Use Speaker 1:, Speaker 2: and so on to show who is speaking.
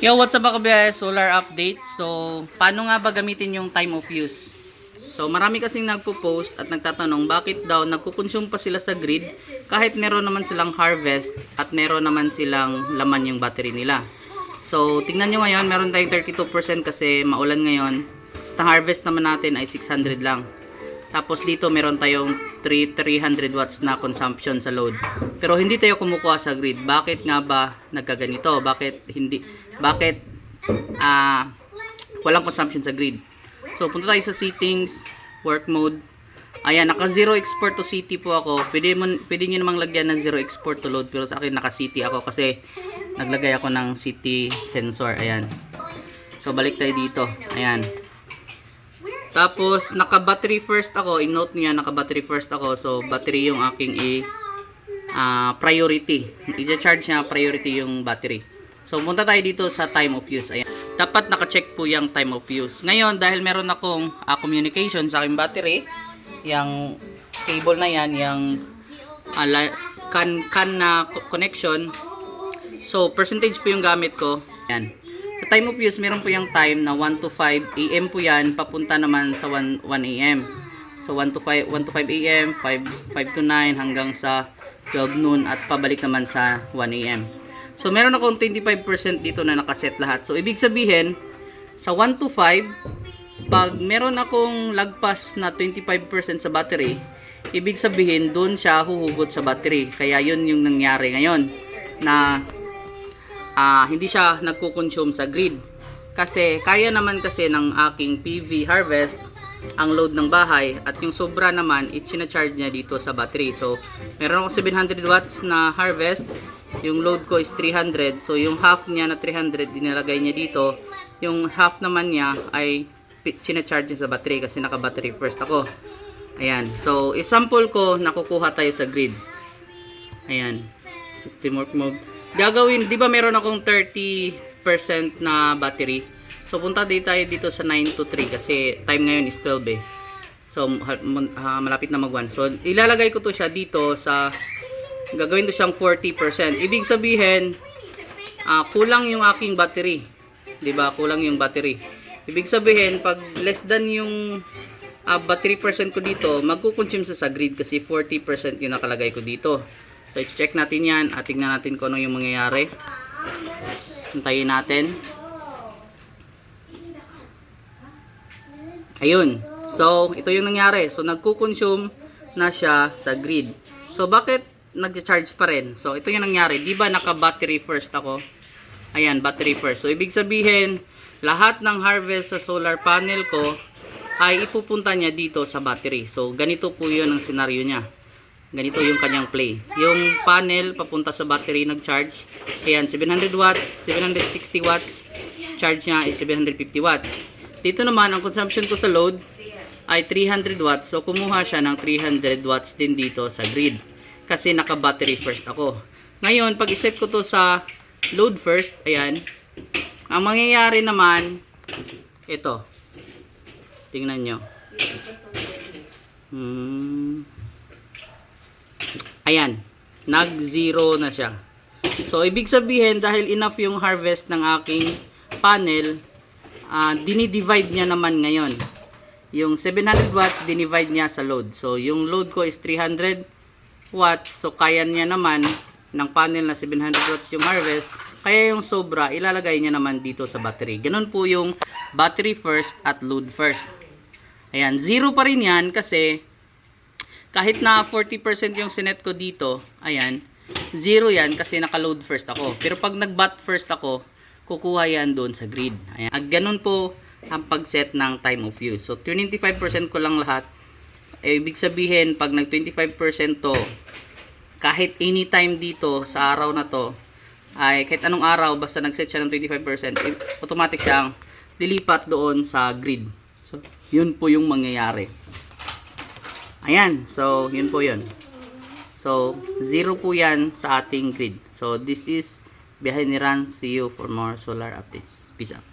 Speaker 1: Yo, what's up mga kabiyahe? Solar update. So, paano nga ba gamitin yung time of use? So, marami kasing nagpo-post at nagtatanong bakit daw nagkukonsume pa sila sa grid kahit meron naman silang harvest at meron naman silang laman yung battery nila. So, tingnan nyo ngayon, meron tayong 32% kasi maulan ngayon. Ang harvest naman natin ay 600 lang. Tapos dito meron tayong 300 watts na consumption sa load. Pero hindi tayo kumukuha sa grid. Bakit nga ba nagkaganito? Bakit walang consumption sa grid? So punta tayo sa settings, work mode. Ayan, naka zero export to city po ako. Pwede nyo namang lagyan ng zero export to load. Pero sa akin naka city ako kasi naglagay ako ng city sensor. Ayan. So balik tayo dito. Ayan. Tapos, naka-battery first ako. I-note niya, naka-battery first ako. So, battery yung aking priority. I-charge niya, priority yung battery. So, punta tayo dito sa time of use. Ayan. Dapat naka-check po yung time of use. Ngayon, dahil meron akong communication sa aking battery, yung cable na yan, yung can na connection. So, percentage po yung gamit ko. Ayan. Sa time of use, meron po yung time na 1 to 5 AM po yan, papunta naman sa 1 AM. So 1 to 5 AM, 5 to 9 hanggang sa 12 noon at pabalik naman sa 1 AM. So meron akong 25% dito na nakaset lahat. So ibig sabihin, sa 1 to 5, pag meron akong lagpas na 25% sa battery, ibig sabihin doon siya huhugot sa battery. Kaya yun yung nangyari ngayon na hindi siya nagko-consume sa grid. Kasi kaya naman kasi ng aking PV harvest ang load ng bahay at yung sobra naman i-charge niya dito sa battery. So meron ako 700 watts na harvest, yung load ko is 300. So yung half niya na 300 dinalagay niya dito, yung half naman niya ay charge niya sa battery kasi naka-battery first ako. Ayan. So i-sample ko, nakukuha tayo sa grid. Ayan. System work mode. Gagawin, di ba meron akong 30% na battery? So punta tayo dito sa 9 to 3 kasi time ngayon is 12 eh. So malapit na mag-1. So ilalagay ko to siya dito sa, gagawin to siyang 40%. Ibig sabihin, kulang yung aking battery. Di ba? Kulang yung battery. Ibig sabihin, pag less than yung battery percent ko dito, magkukonsume sa grid kasi 40% yung nakalagay ko dito. So, i-check natin yan at tingnan natin kung ano yung mangyayari. Hintayin natin. Ayun. So, ito yung nangyari. So, nagko-consume na siya sa grid. So, bakit nag-charge pa rin? So, ito yung nangyari. Di ba naka-battery first ako? Ayan, battery first. So, ibig sabihin, lahat ng harvest sa solar panel ko ay ipupunta niya dito sa battery. So, ganito po yun ang senaryo niya. Ganito yung kanyang play. Yung panel papunta sa battery nag-charge. Ayan, 700 watts, 760 watts. Charge niya is 750 watts. Dito naman, ang consumption ko sa load ay 300 watts. So, kumuha siya ng 300 watts din dito sa grid. Kasi naka-battery first ako. Ngayon, pag iset ko to sa load first, ayan. Ang mangyayari naman, ito. Tingnan nyo. Ayan, nag-zero na siya. So, ibig sabihin, dahil enough yung harvest ng aking panel, dinidivide niya naman ngayon. Yung 700 watts, dinivide niya sa load. So, yung load ko is 300 watts. So, kaya niya naman ng panel na 700 watts yung harvest. Kaya yung sobra, ilalagay niya naman dito sa battery. Ganun po yung battery first at load first. Ayan, zero pa rin yan kasi kahit na 40% yung sinet ko dito, ayan, zero yan kasi naka-load first ako. Pero pag nag-bat first ako, kukuha yan doon sa grid. Ayan. Ganun po ang pag-set ng time of use. So, 25% ko lang lahat. Ibig sabihin, pag nag-25% to, kahit anytime dito sa araw na to, ay kahit anong araw, basta nag-set siya ng 25%, automatic siyang lilipat doon sa grid. So, yun po yung mangyayari. Ayan, so yun po yun. So, zero po yan sa ating grid. So, this is Biyahe ni Ran. See you for more solar updates. Peace out.